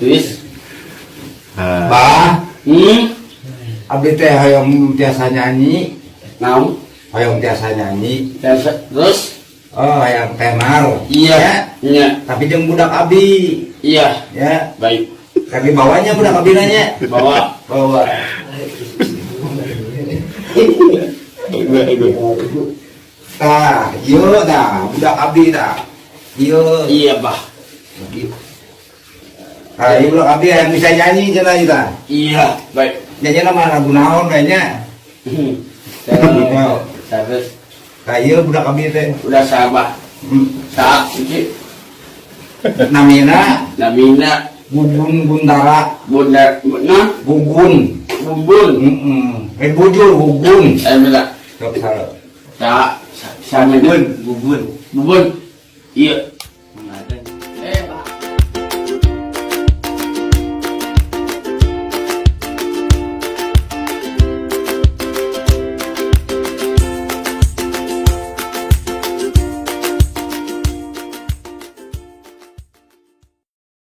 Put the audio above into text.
Wis. Bah, abdi teh hoyong tiasa nyanyi, Naon? hoyong tiasa nyanyi. Terus? Oh, yang tenar. Iya. Iya. Tapi jeung budak abdi. Iya. Ya, Baik. kaki bawahnya budak abdi nanya. Bawa. Bawa. Tah, ieu tah, budak abdi tah. Ieu. Iya, Bah. Ah, ieu budak abdi yang bisa nyanyi cenah ieu tah. Iya. Baik. Nyanyi nama lagu naon kayaknya. Terus Tah ieu budak abdi teh. udah sabar. Saat iki Namina namina Gugun Guntara. bundar nah Gugun. bumbun. Bujur Gugun. Bila Sok salah. tak sama Gugun. bubun. Iya.